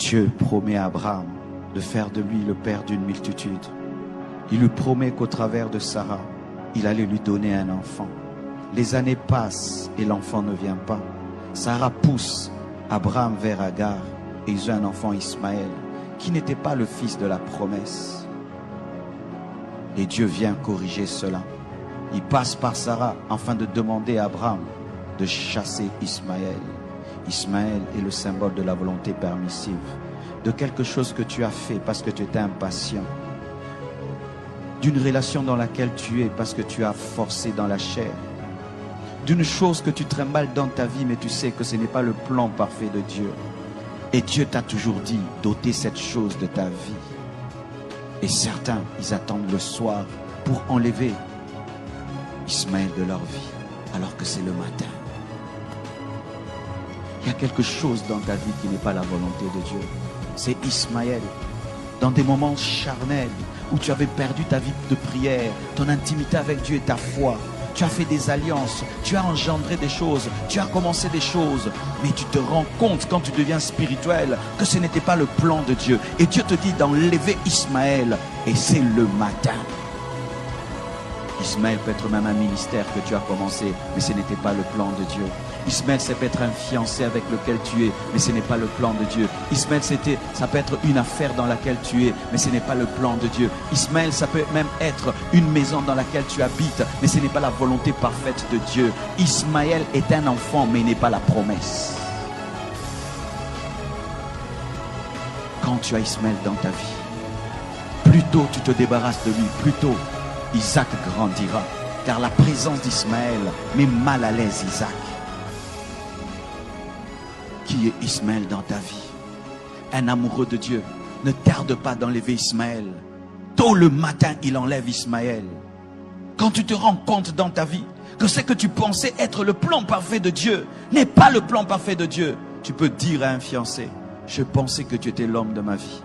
Dieu promet à Abraham de faire de lui le père d'une multitude. Il lui promet qu'au travers de Sarah, il allait lui donner un enfant. Les années passent et l'enfant ne vient pas. Sarah pousse Abraham vers Agar et ils ont un enfant, Ismaël, qui n'était pas le fils de la promesse. Et Dieu vient corriger cela. Il passe par Sarah afin de demander à Abraham de chasser Ismaël. Ismaël est le symbole de la volonté permissive, de quelque chose que tu as fait parce que tu étais impatient, d'une relation dans laquelle tu es parce que tu as forcé dans la chair, d'une chose que tu trimbales dans ta vie mais tu sais que ce n'est pas le plan parfait de Dieu. Et Dieu t'a toujours dit d'ôter cette chose de ta vie. Et certains, ils attendent le soir pour enlever Ismaël de leur vie alors que c'est le matin. Il y a quelque chose dans ta vie qui n'est pas la volonté de Dieu. C'est Ismaël. Dans des moments charnels où tu avais perdu ta vie de prière, ton intimité avec Dieu et ta foi. Tu as fait des alliances, tu as engendré des choses, tu as commencé des choses. Mais tu te rends compte quand tu deviens spirituel que ce n'était pas le plan de Dieu. Et Dieu te dit d'enlever Ismaël. Et c'est le matin. Ismaël peut être même un ministère que tu as commencé, mais ce n'était pas le plan de Dieu. Ismaël, ça peut être un fiancé avec lequel tu es, mais ce n'est pas le plan de Dieu. Ismaël, ça peut être une affaire dans laquelle tu es, mais ce n'est pas le plan de Dieu. Ismaël, ça peut même être une maison dans laquelle tu habites, mais ce n'est pas la volonté parfaite de Dieu. Ismaël est un enfant, mais il n'est pas la promesse. Quand tu as Ismaël dans ta vie, plus tôt tu te débarrasses de lui, plus tôt Isaac grandira, car la présence d'Ismaël met mal à l'aise Isaac. Qui est Ismaël dans ta vie? Un amoureux de Dieu ne tarde pas d'enlever Ismaël. Tôt le matin, il enlève Ismaël. Quand tu te rends compte dans ta vie que ce que tu pensais être le plan parfait de Dieu n'est pas le plan parfait de Dieu, tu peux dire à un fiancé: je pensais que tu étais l'homme de ma vie,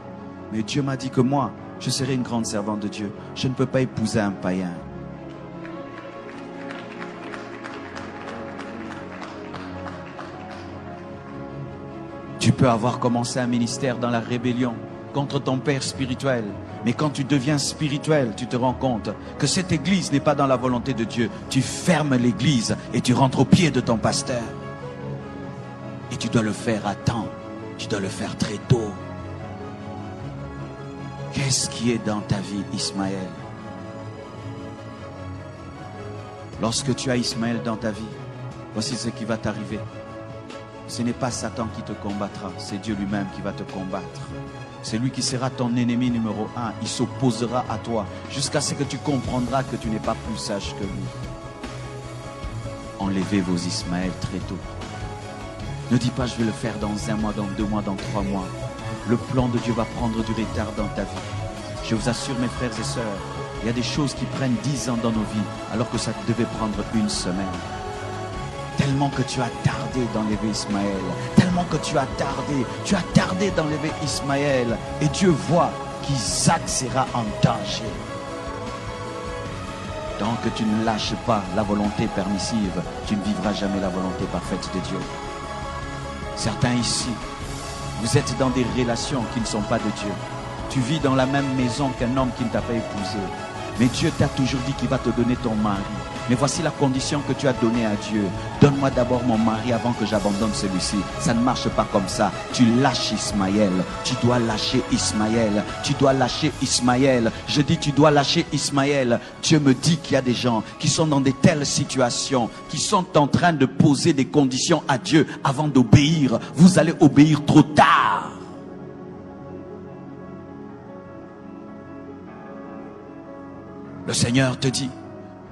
mais Dieu m'a dit que moi, je serai une grande servante de Dieu. Je ne peux pas épouser un païen. Tu peux avoir commencé un ministère dans la rébellion contre ton père spirituel. Mais quand tu deviens spirituel, tu te rends compte que cette église n'est pas dans la volonté de Dieu. Tu fermes l'église et tu rentres au pied de ton pasteur. Et tu dois le faire à temps. Tu dois le faire très tôt. Qu'est-ce qui est dans ta vie, Ismaël? Lorsque tu as Ismaël dans ta vie, voici ce qui va t'arriver. Ce n'est pas Satan qui te combattra, c'est Dieu lui-même qui va te combattre. C'est lui qui sera ton ennemi numéro 1. Il s'opposera à toi jusqu'à ce que tu comprendras que tu n'es pas plus sage que lui. Enlevez vos Ismaël très tôt. Ne dis pas: je vais le faire dans 1 mois, dans 2 mois, dans 3 mois. Le plan de Dieu va prendre du retard dans ta vie. Je vous assure, mes frères et sœurs, il y a des choses qui prennent 10 ans dans nos vies, alors que ça devait prendre 1 semaine. Tellement que tu as tardé d'enlever Ismaël, tellement que tu as tardé d'enlever Ismaël, et Dieu voit qu'Isaac sera en danger. Tant que tu ne lâches pas la volonté permissive, tu ne vivras jamais la volonté parfaite de Dieu. Certains ici, vous êtes dans des relations qui ne sont pas de Dieu. Tu vis dans la même maison qu'un homme qui ne t'a pas épousé. Mais Dieu t'a toujours dit qu'il va te donner ton mari. Mais voici la condition que tu as donnée à Dieu. Donne-moi d'abord mon mari avant que j'abandonne celui-ci. Ça ne marche pas comme ça. Tu lâches Ismaël. Tu dois lâcher Ismaël. Tu dois lâcher Ismaël. Je dis tu dois lâcher Ismaël. Dieu me dit qu'il y a des gens qui sont dans de telles situations, qui sont en train de poser des conditions à Dieu avant d'obéir. Vous allez obéir trop tard. Le Seigneur te dit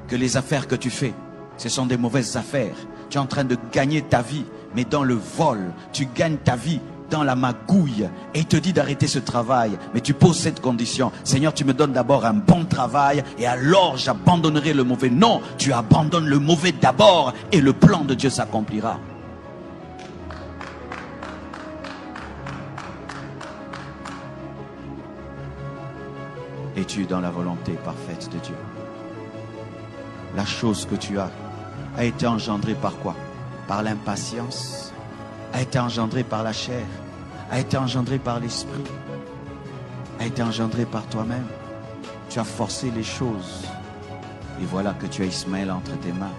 que les affaires que tu fais, ce sont des mauvaises affaires. Tu es en train de gagner ta vie, mais dans le vol. Tu gagnes ta vie dans la magouille. Et il te dit d'arrêter ce travail. Mais tu poses cette condition: Seigneur, tu me donnes d'abord un bon travail et alors j'abandonnerai le mauvais. Non, tu abandonnes le mauvais d'abord et le plan de Dieu s'accomplira. Es-tu dans la volonté parfaite de Dieu? La chose que tu as a été engendrée par quoi? Par l'impatience? A été engendrée par la chair? a été engendré par l'esprit, a été engendré par toi-même. Tu as forcé les choses. Et voilà que tu as Ismaël entre tes mains.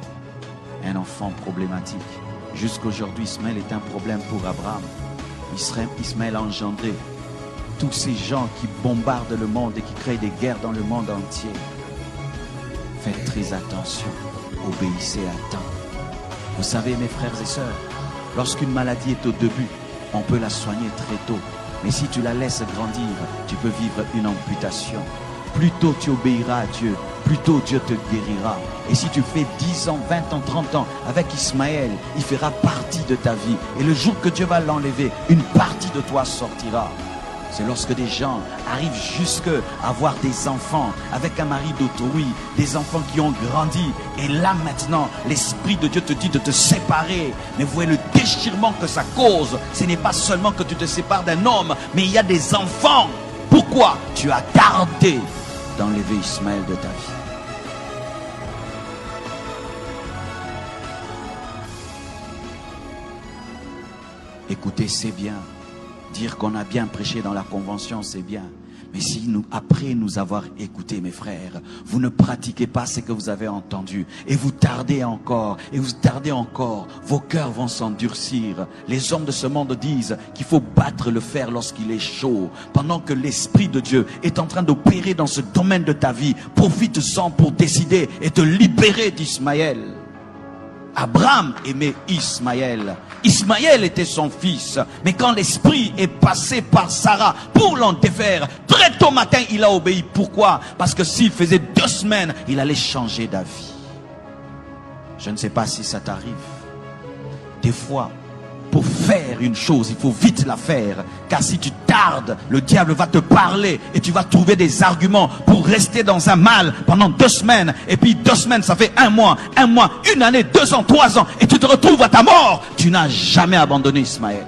Un enfant problématique. Jusqu'aujourd'hui, Ismaël est un problème pour Abraham. Ismaël a engendré tous ces gens qui bombardent le monde et qui créent des guerres dans le monde entier. Faites très attention. Obéissez à temps. Vous savez, mes frères et sœurs, lorsqu'une maladie est au début, on peut la soigner très tôt. Mais si tu la laisses grandir, tu peux vivre une amputation. Plus tôt tu obéiras à Dieu, plus tôt Dieu te guérira. Et si tu fais 10 ans, 20 ans, 30 ans avec Ismaël, il fera partie de ta vie. Et le jour que Dieu va l'enlever, une partie de toi sortira. C'est lorsque des gens arrivent jusqu'à avoir des enfants avec un mari d'autrui, des enfants qui ont grandi. Et là maintenant, l'Esprit de Dieu te dit de te séparer. Mais vous voyez le déchirement que ça cause. Ce n'est pas seulement que tu te sépares d'un homme, mais il y a des enfants. Pourquoi? Tu as gardé d'enlever Ismaël de ta vie. Écoutez, c'est bien. Dire qu'on a bien prêché dans la convention, c'est bien. Mais si nous, après nous avoir écoutés, mes frères, vous ne pratiquez pas ce que vous avez entendu, et vous tardez encore, vos cœurs vont s'endurcir. Les hommes de ce monde disent qu'il faut battre le fer lorsqu'il est chaud. Pendant que l'Esprit de Dieu est en train d'opérer dans ce domaine de ta vie, profite-en pour décider et te libérer d'Ismaël. Abraham aimait Ismaël. Ismaël était son fils. Mais quand l'esprit est passé par Sarah pour l'en défaire, très tôt matin, il a obéi. Pourquoi? Parce que s'il faisait 2 semaines, il allait changer d'avis. Je ne sais pas si ça t'arrive. Des fois, pour faire une chose, il faut vite la faire. Car si tu tardes, le diable va te parler et tu vas trouver des arguments pour rester dans un mal pendant 2 semaines. Et puis 2 semaines, ça fait 1 mois, 1 année, 2 ans, 3 ans. Et tu te retrouves à ta mort. Tu n'as jamais abandonné Ismaël.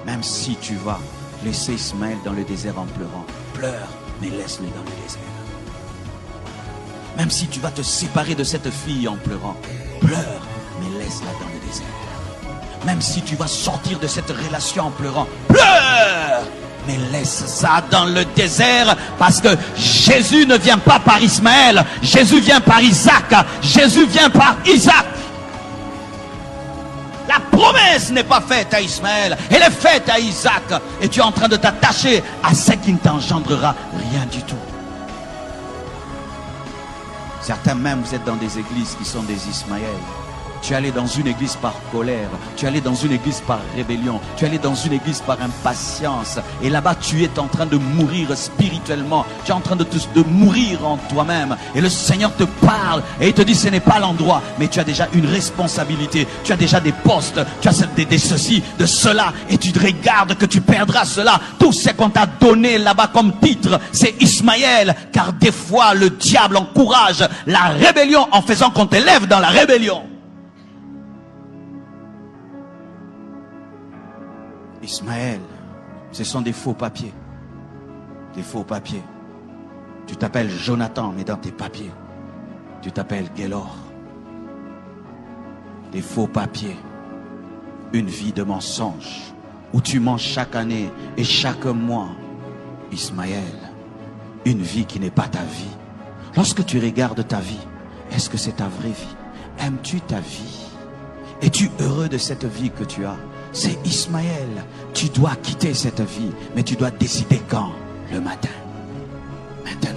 Même si tu vas laisser Ismaël dans le désert en pleurant, pleure, mais laisse-le dans le désert. Même si tu vas te séparer de cette fille en pleurant, pleure, mais laisse-la dans le désert. Même si tu vas sortir de cette relation en pleurant, pleure, mais laisse ça dans le désert. Parce que Jésus ne vient pas par Ismaël, Jésus vient par Isaac, Jésus vient par Isaac. La promesse n'est pas faite à Ismaël, elle est faite à Isaac. Et tu es en train de t'attacher à ce qui ne t'engendrera rien du tout. Certains même, vous êtes dans des églises qui sont des Ismaël. Tu es allé dans une église par colère, tu es allé dans une église par rébellion, tu es allé dans une église par impatience. Et là-bas, tu es en train de mourir spirituellement, tu es en train de mourir en toi-même. Et le Seigneur te parle et il te dit, ce n'est pas l'endroit, mais tu as déjà une responsabilité, tu as déjà des postes, tu as des ceci, de cela, et tu te regardes que tu perdras cela. Tout ce qu'on t'a donné là-bas comme titre, c'est Ismaël. Car des fois, le diable encourage la rébellion en faisant qu'on t'élève dans la rébellion. Ismaël, ce sont des faux papiers. Des faux papiers. Tu t'appelles Jonathan, mais dans tes papiers, tu t'appelles Gélor. Des faux papiers. Une vie de mensonge, où tu mens chaque année et chaque mois. Ismaël, une vie qui n'est pas ta vie. Lorsque tu regardes ta vie, est-ce que c'est ta vraie vie? Aimes-tu ta vie? Es-tu heureux de cette vie que tu as? C'est Ismaël. Tu dois quitter cette vie, mais tu dois décider quand? Le matin. Maintenant.